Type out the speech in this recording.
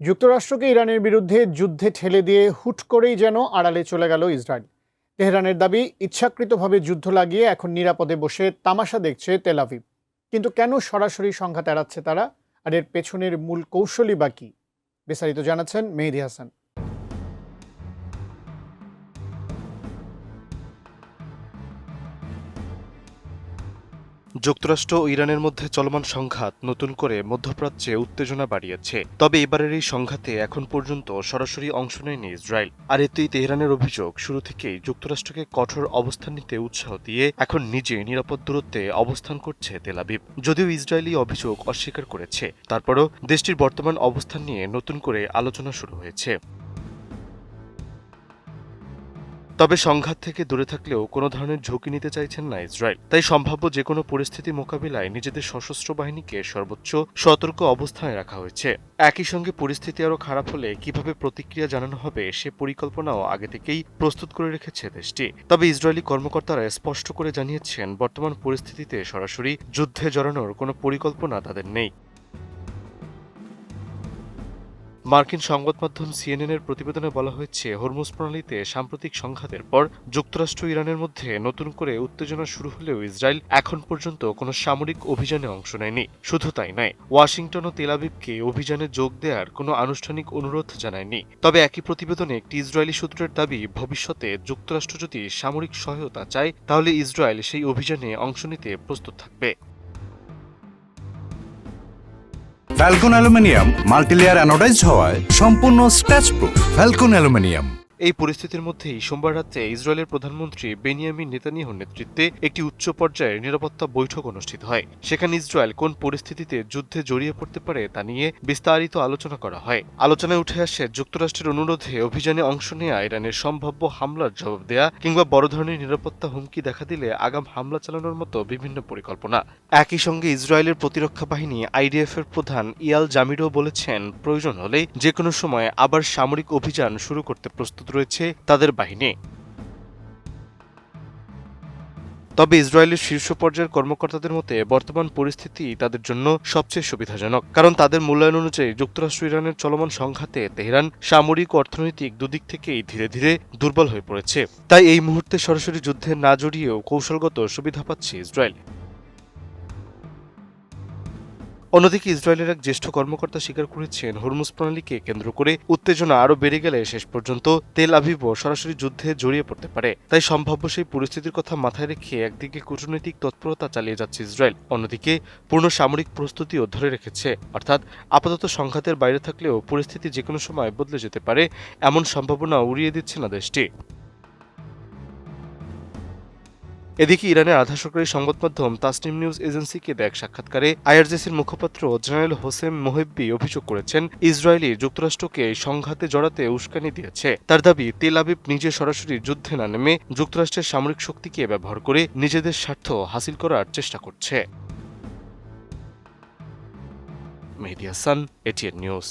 যুক্তরাষ্ট্রকে ইরানের বিরুদ্ধে যুদ্ধে ঠেলে দিয়ে হুট করেই যেন আড়ালে চলে গেল ইসরায়েল। তেহরানের দাবি, ইচ্ছাকৃতভাবে যুদ্ধ লাগিয়ে এখন নিরাপদে বসে তামাশা দেখছে তেল আভিভ। কিন্তু কেন সরাসরি সংঘাত এড়াচ্ছে তারা, আর এর পেছনের মূল কৌশলই বা কি? বিস্তারিত জানাচ্ছেন মেহেদী হাসান। যুক্তরাষ্ট্র ও ইরানের মধ্যে চলমান সংঘাত নতুন করে মধ্যপ্রাচ্যে উত্তেজনা বাড়িয়েছে। তবে এবারের এই সংঘাতে এখন পর্যন্ত সরাসরি অংশ নেয়নি ইসরায়েল। আর এতেই তেহরানের অভিযোগ, শুরু থেকেই যুক্তরাষ্ট্রকে কঠোর অবস্থান নিতে উৎসাহ দিয়ে এখন নিজে নিরাপদ দূরত্বে অবস্থান করছে তেল আভিভ। যদিও ইসরায়েলি অভিযোগ অস্বীকার করেছে, তারপরও দেশটির বর্তমান অবস্থান নিয়ে নতুন করে আলোচনা শুরু হয়েছে। তবে সংঘাত থেকে দূরে থাকলেও কোনো ধরনের ঝুঁকি নিতে চাইছেন না ইসরায়েল। তাই সম্ভাব্য যে কোনো পরিস্থিতি মোকাবিলায় নিজেদের সশস্ত্র বাহিনীকে সর্বোচ্চ সতর্ক অবস্থানে রাখা হয়েছে। একই সঙ্গে পরিস্থিতি আরও খারাপ হলে কিভাবে প্রতিক্রিয়া জানানো হবে সে পরিকল্পনাও আগে থেকেই প্রস্তুত করে রেখেছে দেশটি। তবে ইসরায়েলি কর্মকর্তারা স্পষ্ট করে জানিয়েছেন, বর্তমান পরিস্থিতিতে সরাসরি যুদ্ধে জড়ানোর কোনো পরিকল্পনা তাদের নেই। মার্কিন সংবাদ মাধ্যম সিএনএনের প্রতিবেদনে বলা হয়েছে, হরমুজ প্রণালীতে সাম্প্রতিক সংঘাতের পর যুক্তরাষ্ট্র ইরানের মধ্যে নতুন করে উত্তেজনা শুরু হলেও ইসরায়েল এখন পর্যন্ত কোনো সামরিক অভিযানে অংশ নেয়নি। শুধু তাই নয়, ওয়াশিংটন ও তেল আভিভকে অভিযানে যোগ দেওয়ার কোনো আনুষ্ঠানিক অনুরোধ জানায়নি। তবে একই প্রতিবেদনে একটি ইসরায়েলি সূত্রের দাবি, ভবিষ্যতে যুক্তরাষ্ট্র যদি সামরিক সহায়তা চায় তাহলে ইসরায়েল সেই অভিযানে অংশ নিতে প্রস্তুত থাকবে। ফ্যালকন অ্যালুমিনিয়াম মাল্টিলেয়ার অ্যানোডাইজড হওয়ায় সম্পূর্ণ স্ক্র্যাচ প্রুফ। Falcon aluminium. এই পরিস্থিতির মধ্যেই সোমবার রাতে ইসরায়েলের প্রধানমন্ত্রী বেনিয়ামিন নেতানিয়াহুর নেতৃত্বে একটি উচ্চ পর্যায়ের নিরাপত্তা বৈঠক অনুষ্ঠিত হয়। সেখানে ইসরায়েল কোন পরিস্থিতিতে যুদ্ধে জড়িয়ে পড়তে পারে তা নিয়ে বিস্তারিত আলোচনা করা হয়। আলোচনায় উঠে আসে যুক্তরাষ্ট্রের অনুরোধে অভিযানে অংশ নেওয়া, ইরানের সম্ভাব্য হামলার জবাব দেয়া, কিংবা বড় ধরনের নিরাপত্তা হুমকি দেখা দিলে আগাম হামলা চালানোর মতো বিভিন্ন পরিকল্পনা। একই সঙ্গে ইসরায়েলের প্রতিরক্ষা বাহিনী আইডিএফ এর প্রধান ইয়াল জামিরও বলেছেন, প্রয়োজন হলে যে কোনো সময় আবার সামরিক অভিযান শুরু করতে প্রস্তুত রয়েছে তাদের বাহিনী। তবে ইসরায়েলের শীর্ষ পর্যায়ের কর্মকর্তাদের মতে বর্তমান পরিস্থিতি তাদের জন্য সবচেয়ে সুবিধাজনক, কারণ তাদের মূল্যায়ন অনুযায়ী যুক্তরাষ্ট্র ইরানের চলমান সংঘাতে তেহরান সামরিক ও অর্থনৈতিক দুদিক থেকেই ধীরে ধীরে দুর্বল হয়ে পড়েছে। তাই এই মুহূর্তে সরাসরি যুদ্ধে না জড়িয়েও কৌশলগত সুবিধা পাচ্ছে ইসরায়েল। অন্যদিকে ইসরায়েলের এক জ্যেষ্ঠ কর্মকর্তা স্বীকার করেছেন, হরমুজ প্রণালীকে কেন্দ্র করে উত্তেজনা আরও বেড়ে গেলে শেষ পর্যন্ত তেল আভিভও সরাসরি যুদ্ধে জড়িয়ে পড়তে পারে। তাই সম্ভাব্য সেই পরিস্থিতির কথা মাথায় রেখে একদিকে কূটনৈতিক তৎপরতা চালিয়ে যাচ্ছে ইসরায়েল, অন্যদিকে পূর্ণ সামরিক প্রস্তুতিও ধরে রেখেছে। অর্থাৎ আপাতত সংঘাতের বাইরে থাকলেও পরিস্থিতি যে কোনো সময় বদলে যেতে পারে, এমন সম্ভাবনা উড়িয়ে দিচ্ছে না দেশটি। এদিকে ইরানের আধা সরকারি সংবাদ মাধ্যম তাসনিম নিউজ এজেন্সিকে দেয়া এক সাক্ষাৎকারে আইআরজিসির মুখপাত্র জেনারেল হোসেম মোহেব্বি অভিযোগ করেছেন, ইসরায়েলি যুক্তরাষ্ট্রকে সংঘাতে জড়াতে উস্কানি দিয়েছে। তার দাবি, তেল আভিভ নিজে সরাসরি যুদ্ধে না নেমে যুক্তরাষ্ট্রের সামরিক শক্তিকে ব্যবহার করে নিজেদের স্বার্থ হাসিল করার চেষ্টা করছে। মেহেদী হাসান, এটিএন নিউজ।